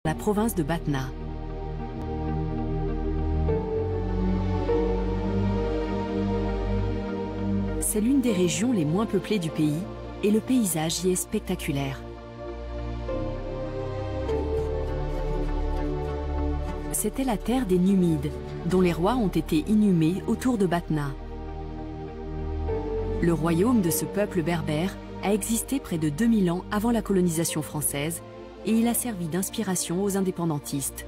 la province de Batna. C'est l'une des régions les moins peuplées du pays et le paysage y est spectaculaire. C'était la terre des Numides, dont les rois ont été inhumés autour de Batna. Le royaume de ce peuple berbère a existé près de 2000 ans avant la colonisation française et il a servi d'inspiration aux indépendantistes.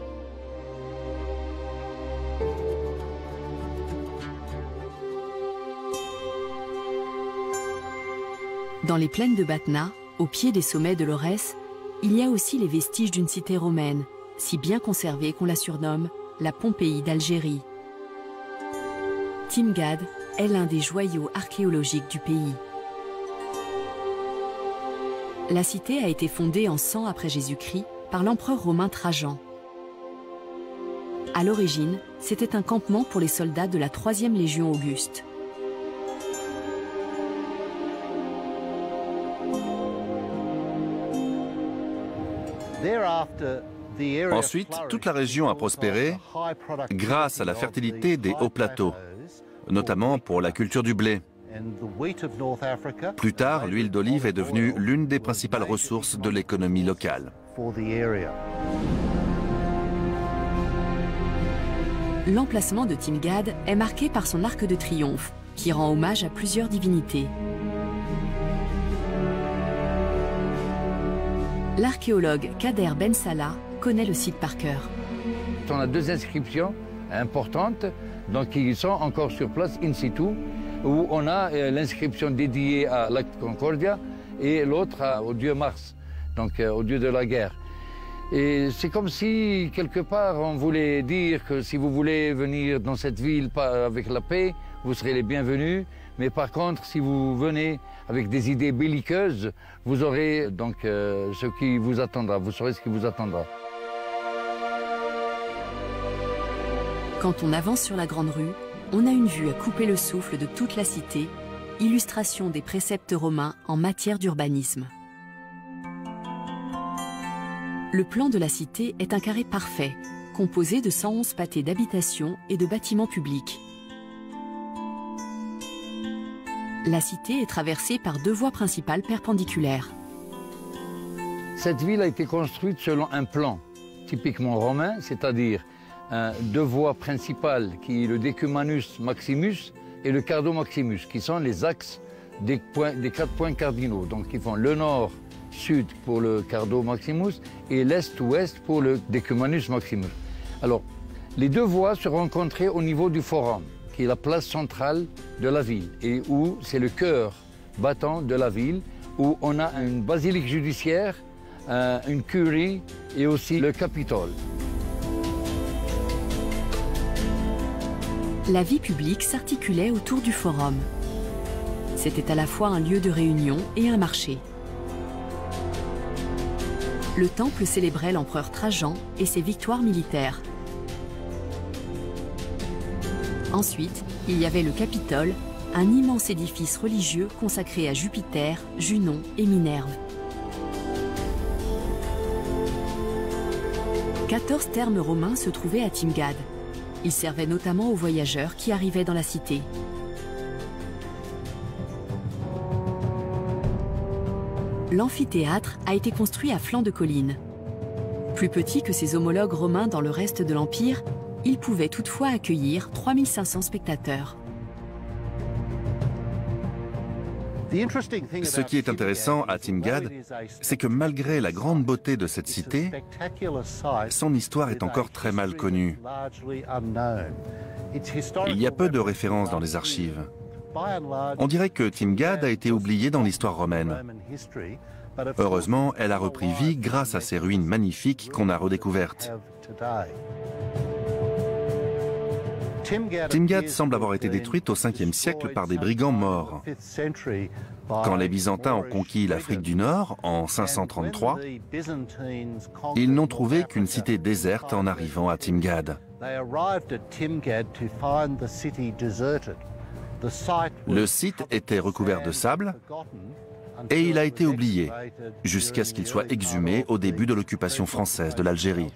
Dans les plaines de Batna, au pied des sommets de l'Aurès, il y a aussi les vestiges d'une cité romaine, si bien conservée qu'on la surnomme la Pompéi d'Algérie. Timgad est l'un des joyaux archéologiques du pays. La cité a été fondée en 100 après Jésus-Christ par l'empereur romain Trajan. À l'origine, c'était un campement pour les soldats de la 3e Légion Auguste. Ensuite, toute la région a prospéré grâce à la fertilité des hauts plateaux, notamment pour la culture du blé. Plus tard, l'huile d'olive est devenue l'une des principales ressources de l'économie locale. L'emplacement de Timgad est marqué par son arc de triomphe, qui rend hommage à plusieurs divinités. L'archéologue Kader Ben Salah connaît le site par cœur. On a 2 inscriptions importantes donc, qui sont encore sur place in situ, où on a l'inscription dédiée à la Concordia et l'autre au dieu Mars, donc au dieu de la guerre. Et c'est comme si, quelque part, on voulait dire que si vous voulez venir dans cette ville avec la paix, vous serez les bienvenus. Mais par contre, si vous venez avec des idées belliqueuses, vous aurez donc ce qui vous attendra, vous saurez ce qui vous attendra. Quand on avance sur la grande rue, on a une vue à couper le souffle de toute la cité, illustration des préceptes romains en matière d'urbanisme. Le plan de la cité est un carré parfait, composé de 111 pâtés d'habitations et de bâtiments publics. La cité est traversée par 2 voies principales perpendiculaires. Cette ville a été construite selon un plan typiquement romain, c'est-à-dire 2 voies principales qui est le Decumanus Maximus et le Cardo Maximus, qui sont les axes des 4 points cardinaux. Donc ils font le nord-sud pour le Cardo Maximus et l'est-ouest pour le Decumanus Maximus. Alors, les 2 voies se rencontraient au niveau du Forum, qui est la place centrale de la ville et où c'est le cœur battant de la ville, où on a une basilique judiciaire, une curie et aussi le Capitole. La vie publique s'articulait autour du forum. C'était à la fois un lieu de réunion et un marché. Le temple célébrait l'empereur Trajan et ses victoires militaires. Ensuite, il y avait le Capitole, un immense édifice religieux consacré à Jupiter, Junon et Minerve. 14 thermes romains se trouvaient à Timgad. Ils servaient notamment aux voyageurs qui arrivaient dans la cité. L'amphithéâtre a été construit à flanc de colline. Plus petit que ses homologues romains dans le reste de l'Empire, il pouvait toutefois accueillir 3500 spectateurs. Ce qui est intéressant à Timgad, c'est que malgré la grande beauté de cette cité, son histoire est encore très mal connue. Il y a peu de références dans les archives. On dirait que Timgad a été oubliée dans l'histoire romaine. Heureusement, elle a repris vie grâce à ces ruines magnifiques qu'on a redécouvertes. Timgad semble avoir été détruite au 5e siècle par des brigands morts. Quand les Byzantins ont conquis l'Afrique du Nord en 533, ils n'ont trouvé qu'une cité déserte en arrivant à Timgad. Le site était recouvert de sable et il a été oublié, jusqu'à ce qu'il soit exhumé au début de l'occupation française de l'Algérie.